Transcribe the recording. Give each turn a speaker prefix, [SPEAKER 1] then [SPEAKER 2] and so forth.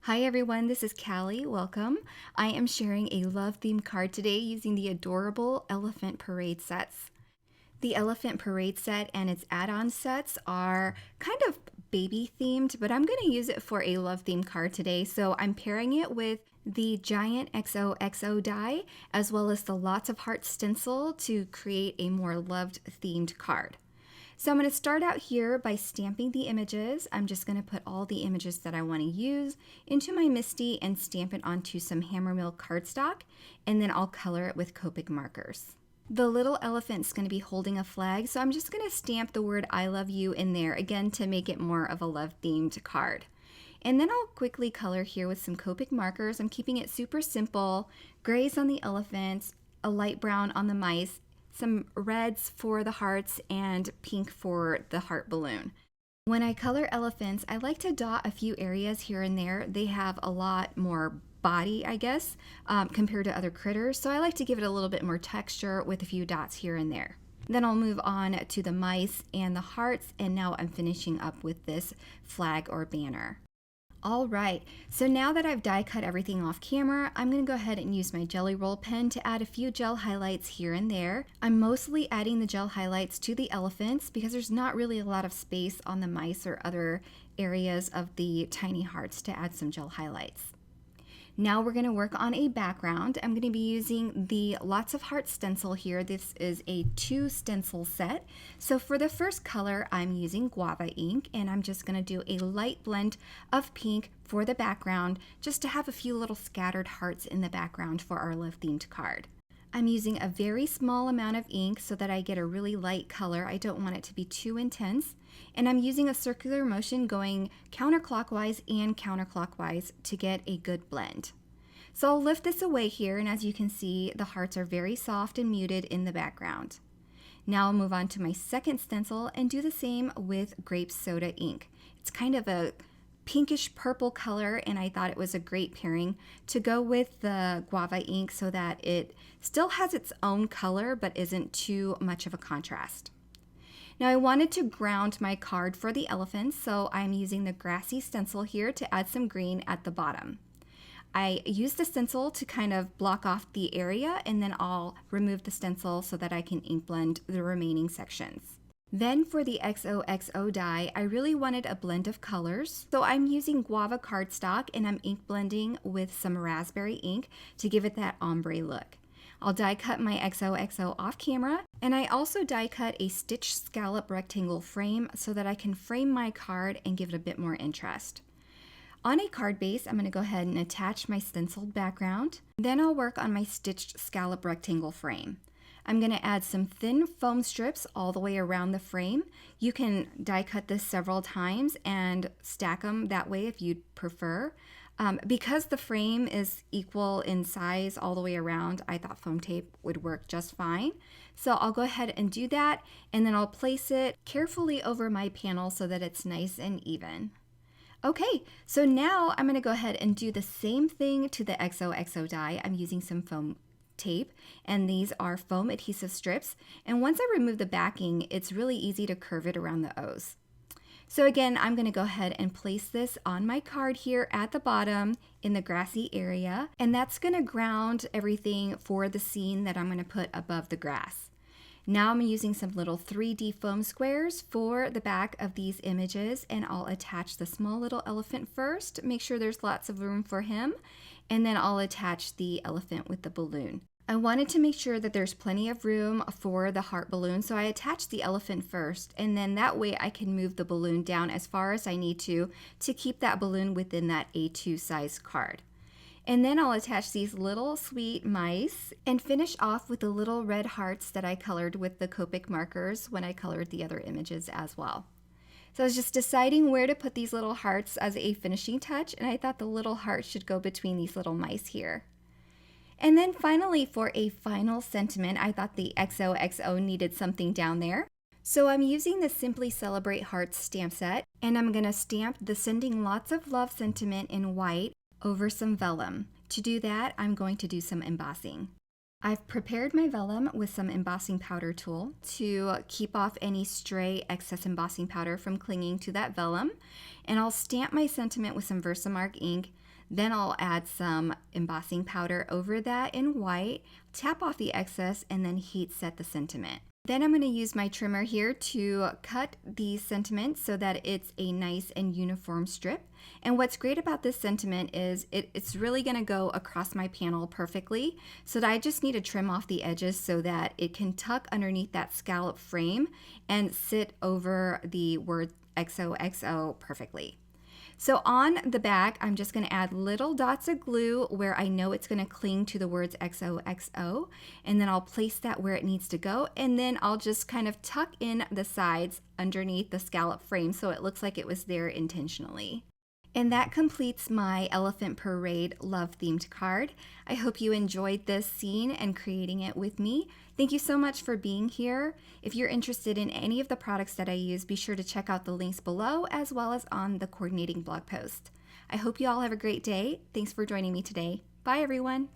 [SPEAKER 1] Hi everyone, this is Callie. Welcome. I am sharing a love themed card today using the adorable Elephant Parade sets. The Elephant Parade set and its add-on sets are kind of baby themed, but I'm going to use it for a love themed card today. So I'm pairing it with the giant XOXO die as well as the Lots of Hearts stencil to create a more loved themed card. So I'm going to start out here by stamping the images. I'm just going to put all the images that I want to use into my MISTI and stamp it onto some Hammermill cardstock, and then I'll color it with Copic markers. The little elephant's going to be holding a flag, so I'm just going to stamp the word I love you in there, again to make it more of a love-themed card. And then I'll quickly color here with some Copic markers. I'm keeping it super simple, grays on the elephants, a light brown on the mice, some reds for the hearts, and pink for the heart balloon. When I color elephants, I like to dot a few areas here and there. They have a lot more body, I guess, compared to other critters, so I like to give it a little bit more texture with a few dots here and there. Then I'll move on to the mice and the hearts, and now I'm finishing up with this flag or banner. All right, so now that I've die cut everything off camera, I'm going to go ahead and use my Jelly Roll pen to add a few gel highlights here and there. I'm mostly adding the gel highlights to the elephants because there's not really a lot of space on the mice or other areas of the tiny hearts to add some gel highlights. Now we're going to work on a background. I'm going to be using the Lots of Hearts stencil here. This is a 2 stencil set. So for the first color, I'm using guava ink, and I'm just going to do a light blend of pink for the background, just to have a few little scattered hearts in the background for our love themed card. I'm using a very small amount of ink so that I get a really light color. I don't want it to be too intense. And I'm using a circular motion going counterclockwise and counterclockwise to get a good blend. So I'll lift this away here, and as you can see, the hearts are very soft and muted in the background. Now I'll move on to my second stencil and do the same with grape soda ink. It's kind of a pinkish purple color, and I thought it was a great pairing to go with the guava ink so that it still has its own color but isn't too much of a contrast. Now I wanted to ground my card for the elephants, so I'm using the grassy stencil here to add some green at the bottom. I use the stencil to kind of block off the area, and then I'll remove the stencil so that I can ink blend the remaining sections. Then for the XOXO die, I really wanted a blend of colors, so I'm using guava cardstock and I'm ink blending with some raspberry ink to give it that ombre look. I'll die cut my XOXO off camera, and I also die cut a stitched scallop rectangle frame so that I can frame my card and give it a bit more interest. On a card base, I'm going to go ahead and attach my stenciled background. Then I'll work on my stitched scallop rectangle frame. I'm going to add some thin foam strips all the way around the frame. You can die cut this several times and stack them that way if you'd prefer. Because the frame is equal in size all the way around, I thought foam tape would work just fine. So I'll go ahead and do that, and then I'll place it carefully over my panel so that it's nice and even. Okay, so now I'm going to go ahead and do the same thing to the XOXO die. I'm using some foam tape, and these are foam adhesive strips, and once I remove the backing, it's really easy to curve it around the O's. So again, I'm going to go ahead and place this on my card here at the bottom in the grassy area, and that's going to ground everything for the scene that I'm going to put above the grass. Now I'm using some little 3D foam squares for the back of these images, and I'll attach the small little elephant first, make sure there's lots of room for him, and then I'll attach the elephant with the balloon. I wanted to make sure that there's plenty of room for the heart balloon, so I attached the elephant first, and then that way I can move the balloon down as far as I need to keep that balloon within that A2 size card. And then I'll attach these little sweet mice and finish off with the little red hearts that I colored with the Copic markers when I colored the other images as well. So I was just deciding where to put these little hearts as a finishing touch, and I thought the little heart should go between these little mice here. And then finally, for a final sentiment, I thought the XOXO needed something down there. So I'm using the Simply Celebrate Hearts stamp set, and I'm going to stamp the Sending Lots of Love sentiment in white over some vellum. To do that, I'm going to do some embossing. I've prepared my vellum with some embossing powder tool to keep off any stray excess embossing powder from clinging to that vellum. And I'll stamp my sentiment with some Versamark ink. Then I'll add some embossing powder over that in white, tap off the excess, and then heat set the sentiment. Then I'm going to use my trimmer here to cut the sentiment so that it's a nice and uniform strip. And what's great about this sentiment is it's really going to go across my panel perfectly. So that I just need to trim off the edges so that it can tuck underneath that scallop frame and sit over the word XOXO perfectly. So on the back, I'm just going to add little dots of glue where I know it's going to cling to the words XOXO, and then I'll place that where it needs to go, and then I'll just kind of tuck in the sides underneath the scallop frame so it looks like it was there intentionally. And that completes my Elephant Parade love themed card. I hope you enjoyed this scene and creating it with me. Thank you so much for being here. If you're interested in any of the products that I use, be sure to check out the links below as well as on the coordinating blog post. I hope you all have a great day. Thanks for joining me today. Bye everyone.